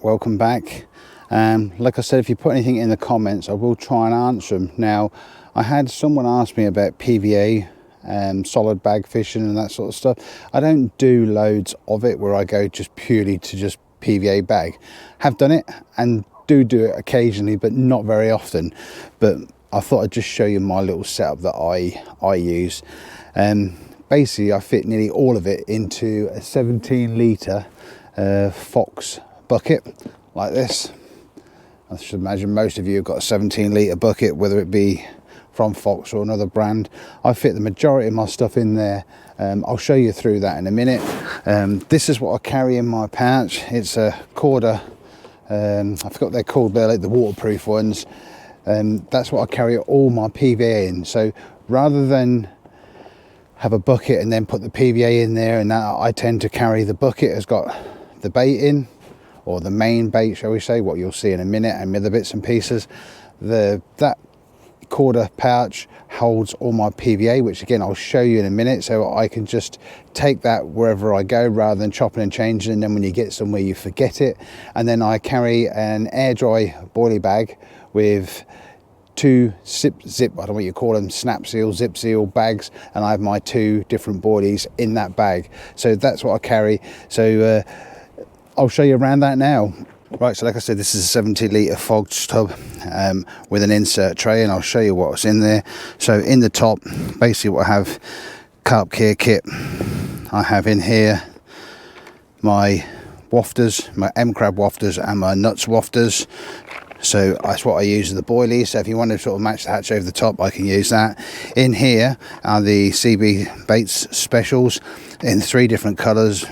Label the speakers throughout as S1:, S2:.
S1: welcome back. Like I said, if you put anything in the comments, I will try and answer them. Now, I had someone ask me about PVA, solid bag fishing and that sort of stuff. I don't do loads of it where I go just purely to just PVA bag. Have done it and do it occasionally, but not very often. But I thought I'd just show you my little setup that I use. Basically, I fit nearly all of it into a 17-litre Fox bucket like this. I should imagine most of you have got a 17-litre bucket, whether it be from Fox or another brand. I fit the majority of my stuff in there. I'll show you through that in a minute. This is what I carry in my pouch. It's a Corda, I forgot they're called, they're like the waterproof ones. That's what I carry all my PVA in. So rather than have a bucket and then put the PVA in there, and that, I tend to carry the bucket has got the bait in, or the main bait, shall we say, what you'll see in a minute, and other bits and pieces. That Corda pouch holds all my PVA, which again I'll show you in a minute, so I can just take that wherever I go rather than chopping and changing, and then when you get somewhere you forget it. And then I carry an air dry boilie bag with two zip, I don't know what you call them, snap seal, zip seal bags, and I have my two different boilies in that bag. So that's what I carry. So I'll show you around that now. Right, so like I said, this is a 70-litre Fox tub with an insert tray, and I'll show you what's in there. So in the top, basically what I have, carp care kit. I have in here my wafters, my M-crab wafters and my nuts wafters. So that's what I use as the boilies. So if you want to sort of match the hatch over the top, I can use that. In here are the CB baits specials in 3 different colours,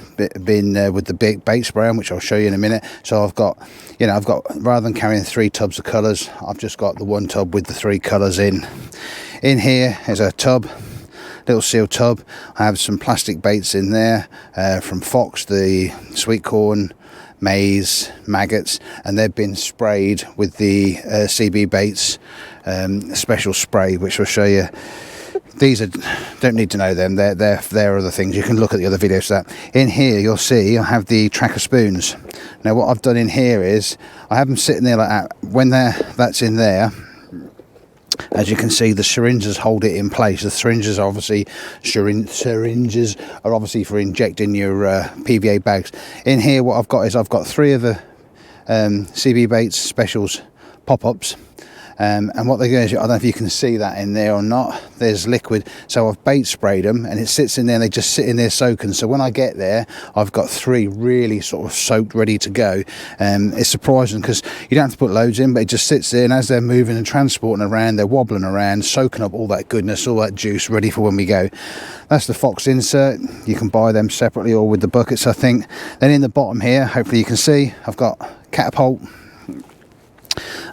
S1: been with the big bait spray on, which I'll show you in a minute. So I've got, rather than carrying 3 tubs of colours, I've just got the 1 tub with the 3 colours in. In here is a tub, little seal tub. I have some plastic baits in there from Fox, the sweet corn, maize, maggots, and they've been sprayed with the CB baits special spray, which I'll show you. These are, don't need to know them, they're other things. You can look at the other videos for that. In here you'll see I have the tracker spoons. Now what I've done in here is I have them sitting there like that. When that's in there, as you can see, the syringes hold it in place. The syringes are obviously for injecting your PVA bags. In here, what I've got is I've got 3 of the CB baits specials pop-ups. And what they're going to do, I don't know if you can see that in there or not, there's liquid. So I've bait sprayed them and it sits in there and they just sit in there soaking. So when I get there, I've got 3 really sort of soaked, ready to go. It's surprising because you don't have to put loads in, but it just sits there, and as they're moving and transporting around, they're wobbling around, soaking up all that goodness, all that juice, ready for when we go. That's the Fox insert. You can buy them separately or with the buckets, I think. Then in the bottom here, hopefully you can see, I've got catapult.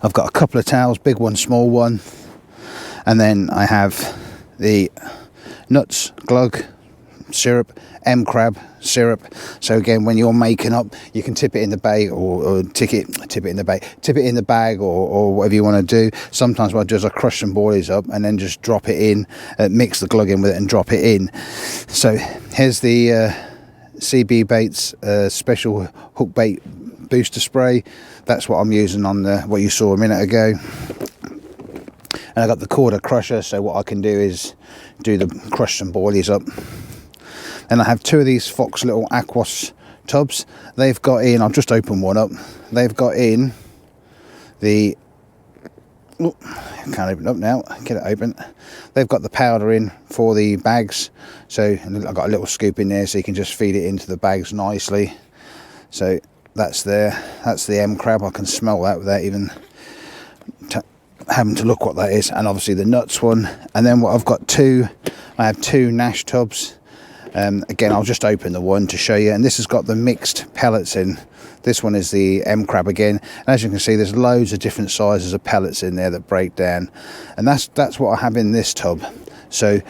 S1: I've got a couple of towels, big one, small one, and then I have the nuts, glug, syrup, M-crab syrup. So again, when you're making up, you can tip it in the bag or tip it in the bag or whatever you want to do. Sometimes what I do is I crush some boilies up and then just drop it in, mix the glug in with it and drop it in. So here's the CB Baits special hook bait booster spray. That's what I'm using on what you saw a minute ago. And I got the Corda crusher, so what I can do is crush some boilies up. And I have 2 of these Fox little Aquos tubs. They've got in, I'll just open one up. They've got in the, I can't open it up now, get it open. They've got the powder in for the bags. So I've got a little scoop in there so you can just feed it into the bags nicely. So that's there. That's the M-crab. I can smell that without even having to look what that is. And obviously the nuts one. And then what I've got I have 2 Nash tubs. Again, I'll just open the one to show you. And this has got the mixed pellets in. This one is the M-crab again. And as you can see, there's loads of different sizes of pellets in there that break down. And that's what I have in this tub. So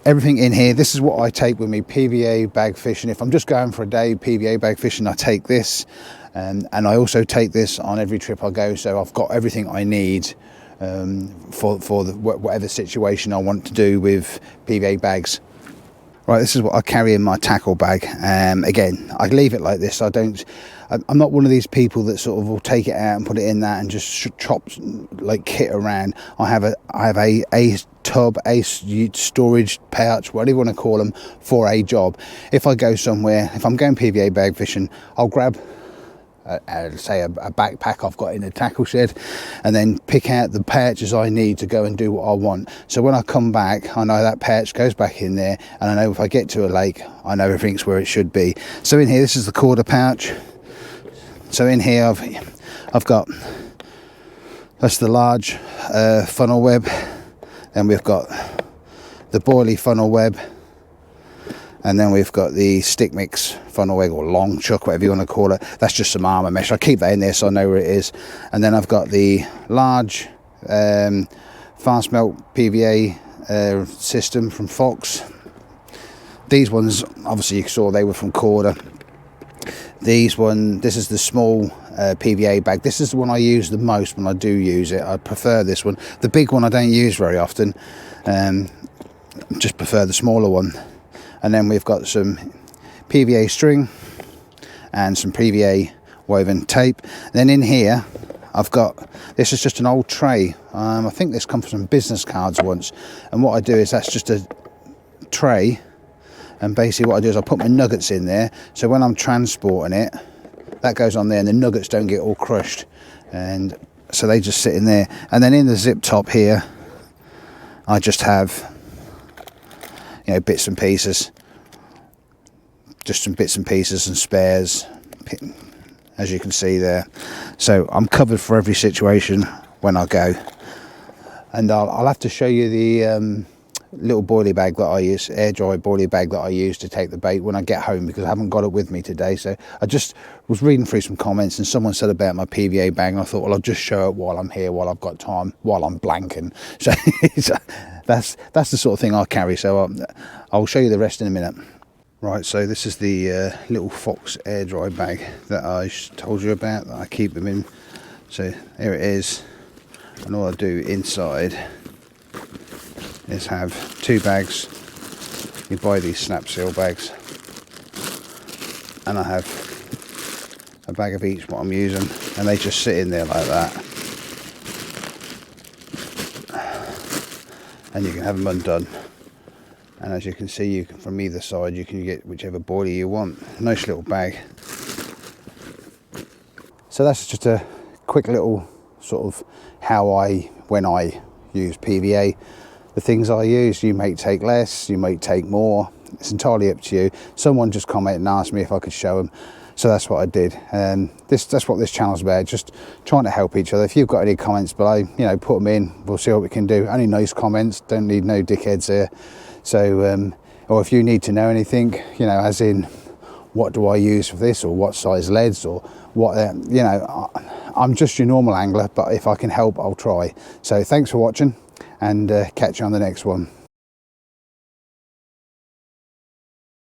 S1: everything in here, this is what I take with me PVA bag fishing. If I'm just going for a day PVA bag fishing, I take this, and I also take this on every trip I go. So I've got everything I need for whatever situation I want to do with PVA bags. Right, this is what I carry in my tackle bag. Again, I leave it like this. I'm not one of these people that sort of will take it out and put it in that and just chop like kit around. I have a tub, a storage pouch, whatever you want to call them, for a job. If I go somewhere, if I'm going PVA bag fishing, I'll grab say a backpack I've got in the tackle shed, and then pick out the pouches I need to go and do what I want. So when I come back, I know that pouch goes back in there, and I know if I get to a lake, I know everything's where it should be. So in here, this is the quarter pouch. So in here I've got, that's the large funnel web, then we've got the boilie funnel web, and then we've got the stick mix funnel web, or long chuck, whatever you want to call it. That's just some armour mesh. I keep that in there so I know where it is. And then I've got the large fast melt PVA system from Fox. These ones, obviously you saw they were from Corda. This is the small PVA bag. This is the one I use the most when I do use it. I prefer this one. The big one I don't use very often. Just prefer the smaller one. And then we've got some PVA string and some PVA woven tape. Then in here I've got, this is just an old tray. I think this comes from business cards once. And what I do is, that's just a tray, and basically what I do is I put my nuggets in there, so when I'm transporting it, that goes on there and the nuggets don't get all crushed, and so they just sit in there. And then in the zip top here I just have, you know, bits and pieces, just some bits and pieces and spares, as you can see there. So I'm covered for every situation when I go. And I'll have to show you the little boilie bag that I use, air dry boilie bag that I use to take the bait when I get home, because I haven't got it with me today. So I just was reading through some comments, and someone said about my PVA bag, and I thought, well, I'll just show it while I'm here, while I've got time, while I'm blanking. So that's the sort of thing I carry. So I'll show you the rest in a minute. Right, so this is the little Fox air dry bag that I told you about, that I keep them in. So here it is, and all I do inside is have two bags. You buy these snap seal bags, and I have a bag of each what I'm using, and they just sit in there like that, and you can have them undone. And as you can see, you can, from either side, you can get whichever boilie you want. Nice little bag. So that's just a quick little sort of when I use PVA, the things I use. You may take less, you may take more. It's entirely up to you. Someone just commented and asked me if I could show them, so that's what I did. And that's what this channel's about, just trying to help each other. If you've got any comments below, you know, put them in. We'll see what we can do. Only nice comments. Don't need no dickheads here. So, or if you need to know anything, you know, as in, what do I use for this, or what size leads, or what, you know, I'm just your normal angler, but if I can help, I'll try. So thanks for watching, and catch you on the next one.